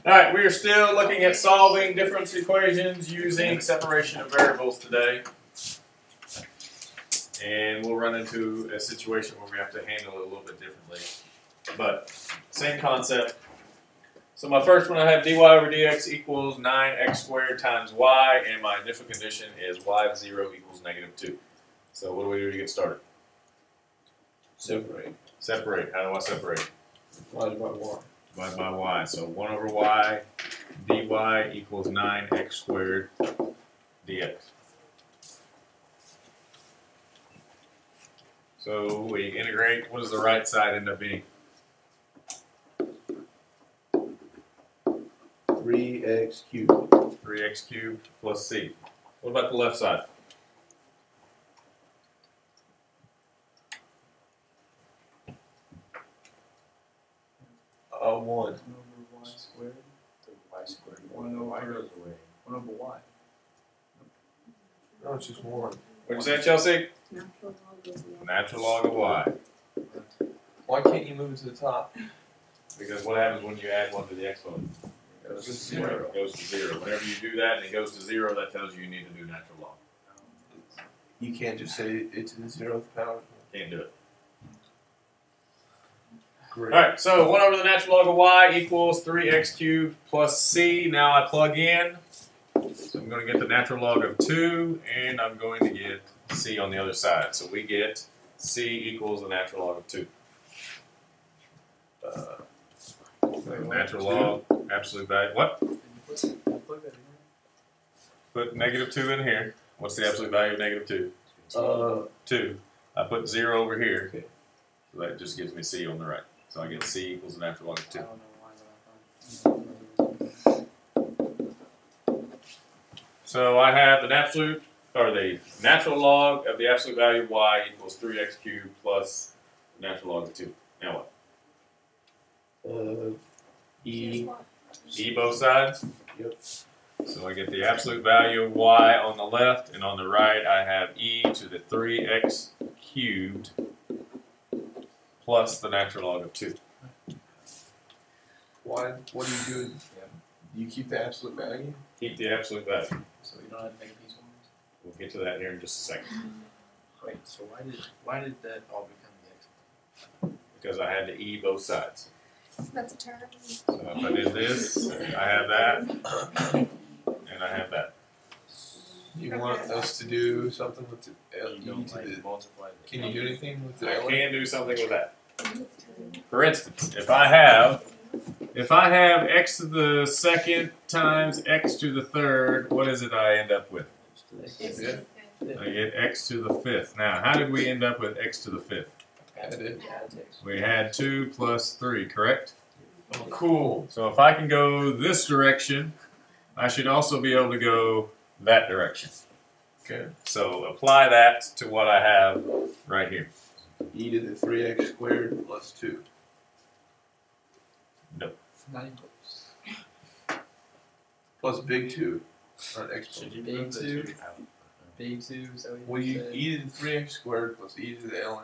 All right, we are still looking at solving difference equations using separation of variables today. And we'll run into a situation where we have to handle it a little bit differently. But same concept. So my first one, I have dy over dx equals 9x squared times y, and my initial condition is y of 0 equals -2. So what do we do to get started? Separate. Separate. How do I separate? Divided by y. Divided by y. So 1 over y dy equals 9x squared dx. So we integrate. What does the right side end up being? 3x cubed. 3x cubed plus c. What about the left side? One. 1 over y squared. Y squared. 1 over y goes away. 1 over y. No, it's just 1. What'd you say, Chelsea? Natural log of y. Natural log of y. Why can't you move it to the top? Because what happens when you add 1 to the exponent? It goes to 0. It goes to 0. Whenever you do that and it goes to 0, that tells you need to do natural log. You can't just say it to the 0th power. Can't do it. Great. Alright, so 1 over the natural log of y equals 3x cubed plus c. Now I plug in. So I'm going to get the natural log of 2, and I'm going to get c on the other side. So we get c equals the natural log of 2. Natural log, absolute value. What? Put -2 in here. What's the absolute value of -2? 2. I put 0 over here. Okay. So that just gives me c on the right. So I get c equals the natural log of 2. I don't know why, So I have the natural log of the absolute value of y equals 3x cubed plus the natural log of 2. Now what? E. E both sides? Yep. So I get the absolute value of y on the left, and on the right I have e to the 3x cubed plus the natural log of 2. Why? What do you do? Do you keep the absolute value? Keep the absolute value. So you don't have to make these ones? We'll get to that here in just a second. Wait, so why did that all become the exponent? Because I had to e both sides. That's a term. So if I did this, I have that, and I have that. You want us to do something with the L You E don't to like the? multiply the Can you do anything with the I L? can do something with that. For instance, if I have x to the second times x to the third, what is it I end up with? Yeah. I get x to the fifth. Now, how did we end up with x to the fifth? Added. We had 2 plus 3, correct? Oh, cool. So if I can go this direction, I should also be able to go that direction. Okay. So apply that to what I have right here. E to the 3x squared plus 2. Nope. Not even close. Plus big 2. Not exponent. Should you big 2? Big 2, so Well, you e to the 3x squared plus e to the ln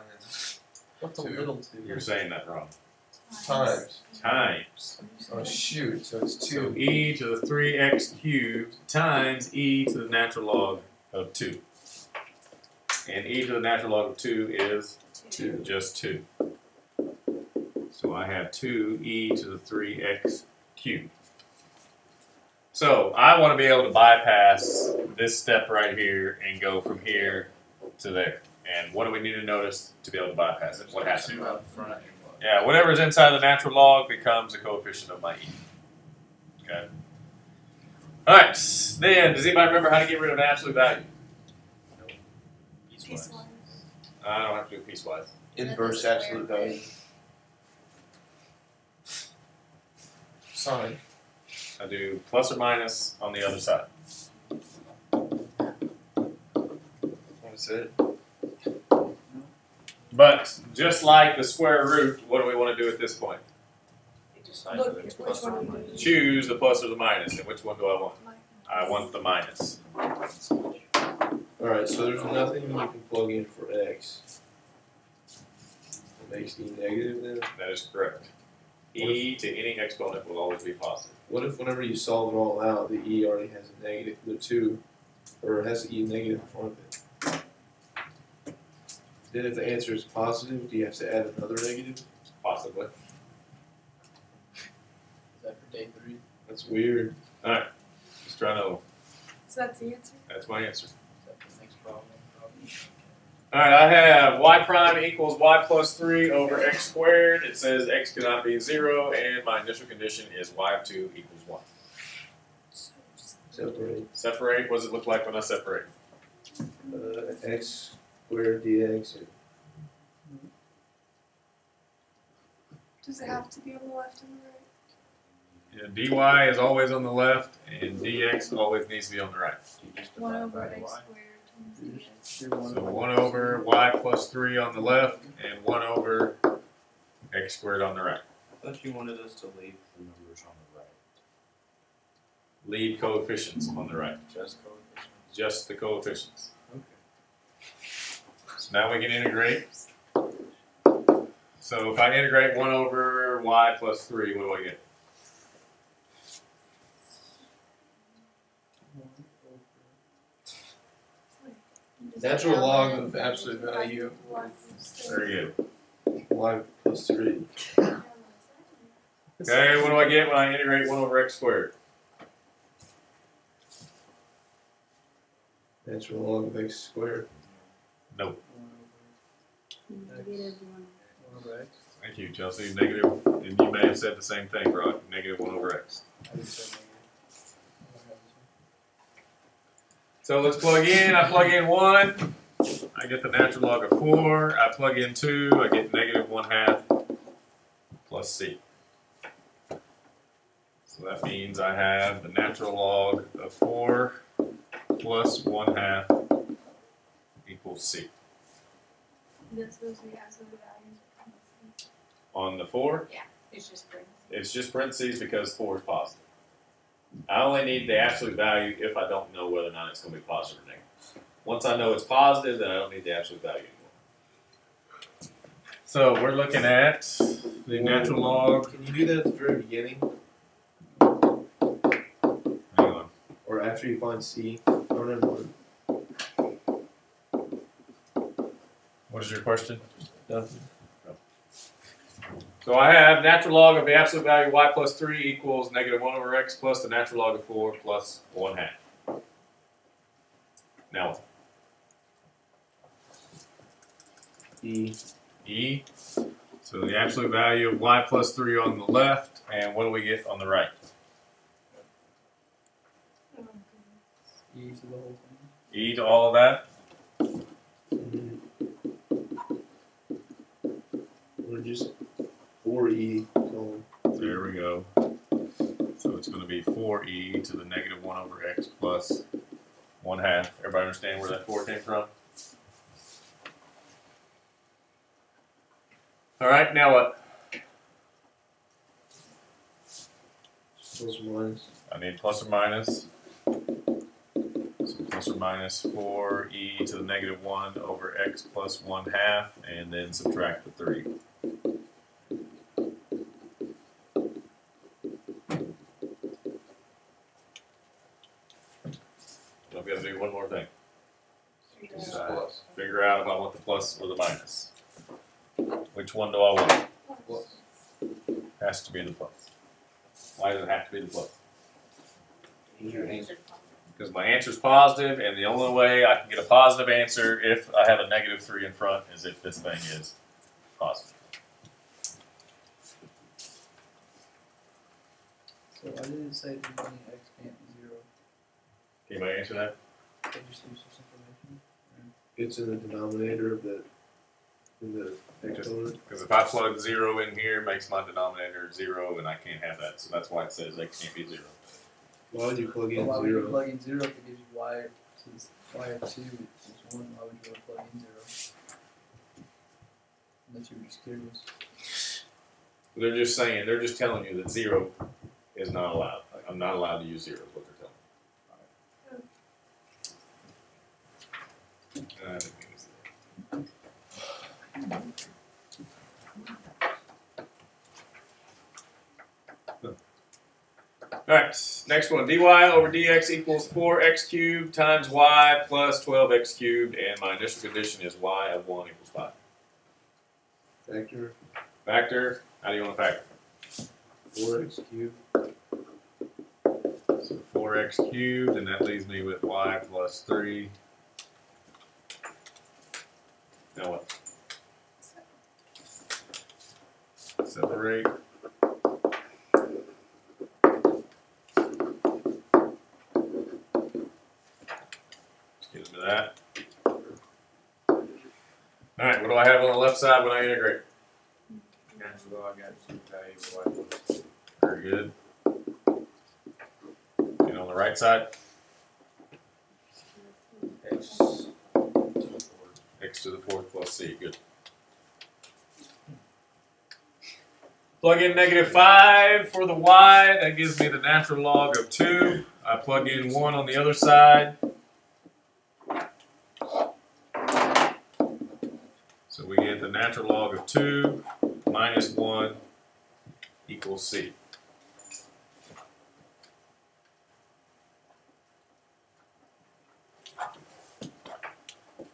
what's a 2 little 2? You're saying that wrong. times. Times. Oh shoot! So it's 2. So e to the 3x cubed times e to the natural log of 2. And e to the natural log of 2 is 2. just 2. So I have 2e to the 3x cubed. So I want to be able to bypass this step right here and go from here to there. And what do we need to notice to be able to bypass it? What happens? 2 out front. Yeah, whatever's inside the natural log becomes a coefficient of my e. Okay. All right. Then, does anybody remember how to get rid of an absolute value? Piecewise. I don't have to do it piecewise. Inverse absolute value. Sign. I do plus or minus on the other side. What is it? But just like the square root, what do we want to do at this point? Look, which one do you use? Choose the plus or the minus. And which one do I want? I want the minus. Alright, so there's nothing you can plug in for x. It makes e negative then? That is correct. e to any exponent will always be positive. What if whenever you solve it all out, the e already has a negative, the 2, or has the e negative in front of it? Then if the answer is positive, do you have to add another negative? Possibly. Is that for day 3? That's weird. Alright. Just trying to. So that's the answer? That's my answer. Is that the next problem? Probably. Alright, I have y prime equals y plus 3 over x squared. It says x cannot be 0, and my initial condition is y of 2 equals 1. Separate. Separate, what does it look like when I separate? X squared dx. Does it have to be on the left and the right? Yeah, dy is always on the left, and dx always needs to be on the right. 1 over x squared times dx. So 1 over y plus 3 on the left, and 1 over x squared on the right. I thought you wanted us to leave the numbers on the right. Leave coefficients on the right. Just coefficients. Just the coefficients. Okay. So now we can integrate. So if I integrate 1 over y plus 3, what do I get? Natural log of absolute value. Very good. Y plus 3. Okay, what do I get when I integrate 1 over x squared? Natural log of x squared. Nope. Negative 1. 1 over x. Thank you, Chelsea. Negative, and you may have said the same thing, Brock. Negative 1 over x. I didn't say negative. So let's plug in. I plug in 1. I get the natural log of 4. I plug in 2. I get negative 1/2 plus c. So that means I have the natural log of 4 plus 1/2 equals c. That's supposed to be absolute values. On the 4, It's just parentheses. it's just parentheses because 4 is positive. I only need the absolute value if I don't know whether or not it's going to be positive or negative. Once I know it's positive, then I don't need the absolute value anymore. So we're looking at the natural log. Can you do that at the very beginning? Hang on. Or after you find c? Oh, never mind. What is your question? Nothing. So I have natural log of the absolute value y plus 3 equals negative 1 over x plus the natural log of 4 plus 1/2. Now what? E. So the absolute value of y plus 3 on the left, and what do we get on the right? E to the whole thing. E to all of that? Or just 4e. So There we go. So it's going to be 4e to the negative 1 over x plus 1/2. Everybody understand where that 4 came from? All right, now what? plus or minus. I need plus or minus. So plus or minus 4e to the negative 1 over x plus 1/2, and then subtract the 3. So I've got to do one more thing. Figure out if I want the plus or the minus. Which one do I want? Plus. Has to be the plus. Why does it have to be the plus? Your answer. Because my answer is positive, and the only way I can get a positive answer if I have a negative 3 in front is if this thing is positive. So why did it say that x can't be 0? Anybody answer that? Did you see some information? It's in the denominator of the exponent. Because if I plug 0 in here, it makes my denominator 0, and I can't have that. So that's why it says x can't be 0. Why would you plug in Why would you 0? plug in 0 if it gives you y of 2 is 1? Why would you want to plug in 0? Unless you were just curious. They're just saying, they're just telling you that 0 is not allowed. I'm not allowed to use 0 is what they're telling me. I didn't mean to say that. Alright, next one. dy over dx equals 4x cubed times y plus 12x cubed, and my initial condition is y of 1 equals 5. Factor Factor, how do you want to factor? 4x cubed. So 4x cubed, and that leaves me with y plus 3. Now what? Separate. Excuse me that. Alright, what do I have on the left side when I integrate? Natural log absolute value of y. Very good. And on the right side? X to the fourth. X to the 4th plus c. Good. Plug in -5 for the y. That gives me the natural log of 2. I plug in 1 on the other side. So we get the natural log of 2 minus 1 equals c.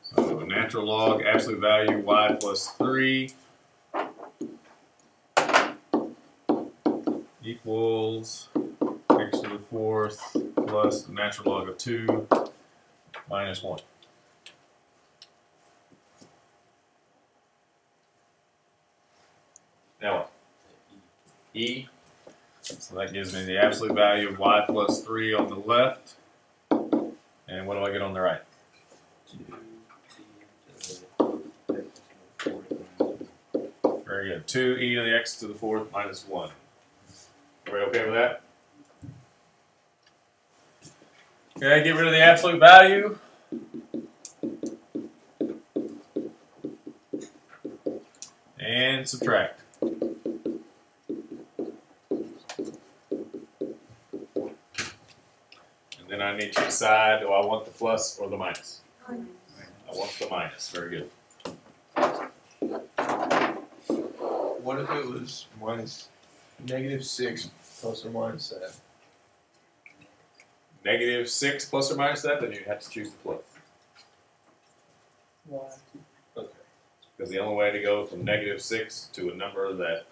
So natural log, absolute value, y plus 3 equals x to the 4th plus the natural log of 2 minus 1. Now what? E. So that gives me the absolute value of y plus 3 on the left. And what do I get on the right? 2 Very good. 2e to the x to the 4th minus 1. Everybody okay with that? Okay, get rid of the absolute value. And subtract. And then I need to decide, do I want the plus or the minus? I want the minus. Very good. What if it was minus -6 plus or minus that? -6 plus or minus that, then you have to choose the plus. Why? Okay. Because the only way to go from -6 to a number that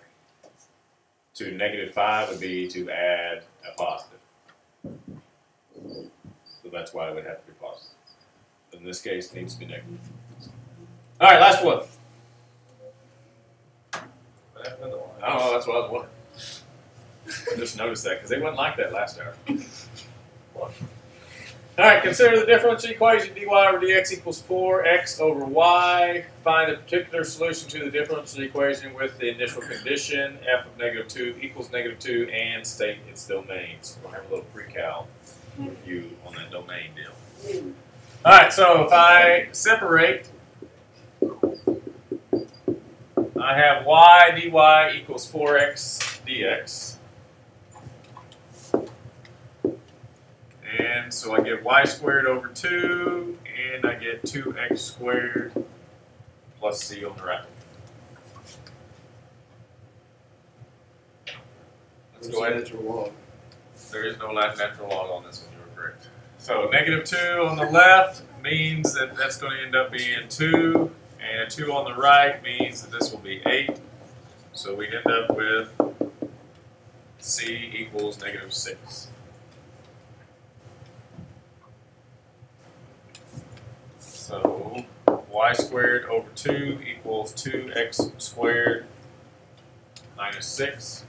to -5 would be to add a positive. So that's why it would have to be positive. In this case, it needs to be negative. All right, last one. Oh, that's what I was wondering. I just noticed that because they wouldn't like that last hour. All right, consider the differential equation dy over dx equals 4x over y. Find the particular solution to the differential equation with the initial condition f of -2 equals -2 and state its domains. We'll have a little pre-cal review on that domain deal. All right, so if I separate, I have y dy equals 4x dx. And so I get y squared over 2, and I get 2x squared plus c on the right. Let's go ahead. Natural log. There is no natural log on this one, you were correct. So -2 on the left means that that's going to end up being 2, and a 2 on the right means that this will be 8. So we end up with c equals -6. So y squared over 2 equals 2x squared minus 6.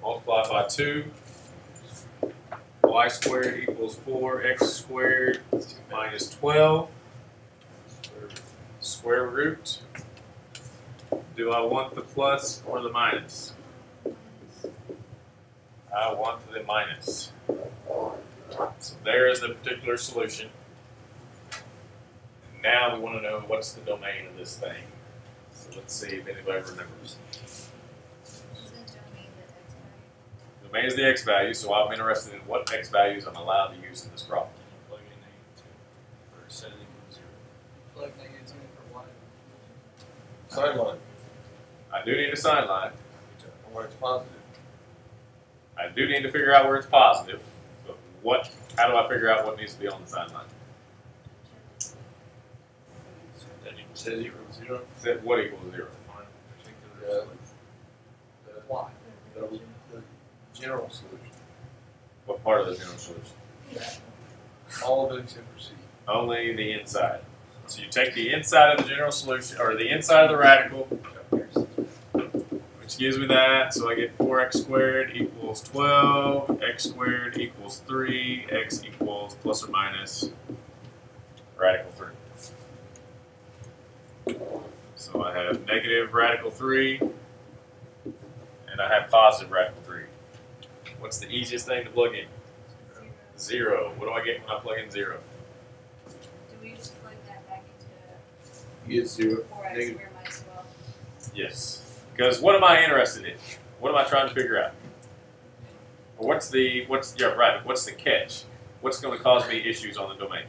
Multiplied by 2. Y squared equals 4x squared minus 12. Square root. Do I want the plus or the minus? I want the minus. So there is the particular solution. Now we want to know what's the domain of this thing. So let's see if anybody remembers. Domain is the x value, so I'm interested in what x values I'm allowed to use in this problem. Plug in -2 or set it equal 0. Plug -2 for y. Sign line. I do need a sign line. Or it's positive. I do need to figure out where it's positive, but how do I figure out what needs to be on the sideline? Then you can say 0, 0. What equals 0? Why? The general solution. What part of the general solution? All of it except for C. Only the inside. So you take the inside of the general solution, or the inside of the radical, which gives me that. So I get 4x squared equals 12, x squared equals 3, x equals plus or minus radical 3. So I have negative radical 3, and I have positive radical 3. What's the easiest thing to plug in? 0. What do I get when I plug in 0? Do we just plug that back into You get 0. 4x Negative. squared minus 12? Yes. Because what am I interested in? What am I trying to figure out? Or what's the catch? What's going to cause me issues on the domain?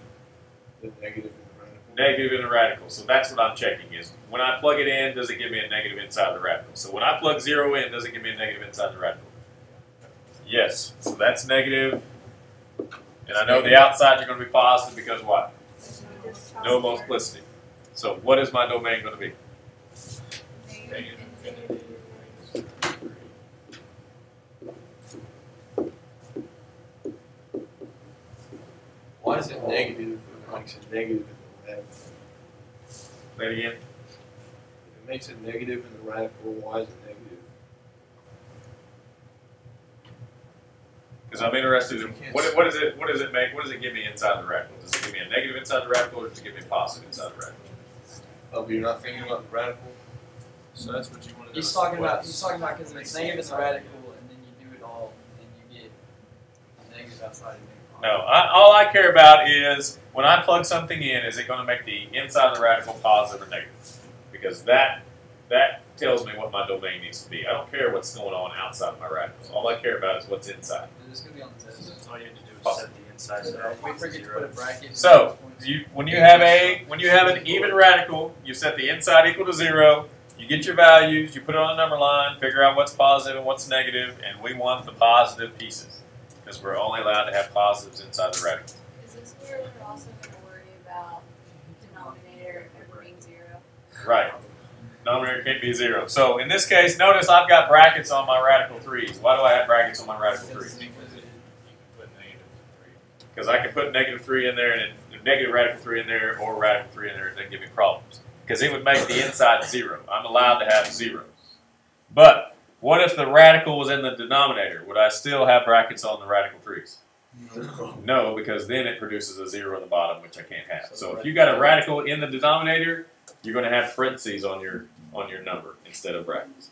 The negative in the radical. Negative in the radical. So that's what I'm checking is when I plug it in, does it give me a negative inside the radical? So when I plug 0 in, does it give me a negative inside the radical? Yes. So that's negative. And I know the outsides are going to be positive because what? No multiplicity. So what is my domain going to be? Negative infinity. Why is it negative if it makes it negative in the radical? Say it again. If it makes it negative in the radical, why is it negative? Because I'm interested in what does it make? What does it give me inside the radical? Does it give me a negative inside the radical, or does it give me a positive inside the radical? Oh, but you're not thinking about the radical? So that's what you want to do. He's talking about because it's negative in the radical, and then you do it all, and you get negative outside and negative. No, all I care about is when I plug something in, is it going to make the inside of the radical positive or negative? Because that tells me what my domain needs to be. I don't care what's going on outside of my radicals. All I care about is what's inside. This is going to be on the test. All you have to do is set the inside So out. if we forget to put a bracket. So when you have an even radical, you set the inside equal to 0. You get your values, you put it on the number line, figure out what's positive and what's negative, and we want the positive pieces because we're only allowed to have positives inside the radical. Is this where we're also going to worry about denominator ever being 0? Right. Denominator can't be 0. So in this case, notice I've got brackets on my radical 3's. Why do I have brackets on my radical 3's? You can put negative 3. Because I can put negative 3 in there and negative radical 3 in there or radical 3 in there. It doesn't give me problems. Because it would make the inside 0. I'm allowed to have 0. But what if the radical was in the denominator? Would I still have brackets on the radical 3's? No, because then it produces a 0 in the bottom, which I can't have. So if you got a radical in the denominator, you're going to have parentheses on your number instead of brackets.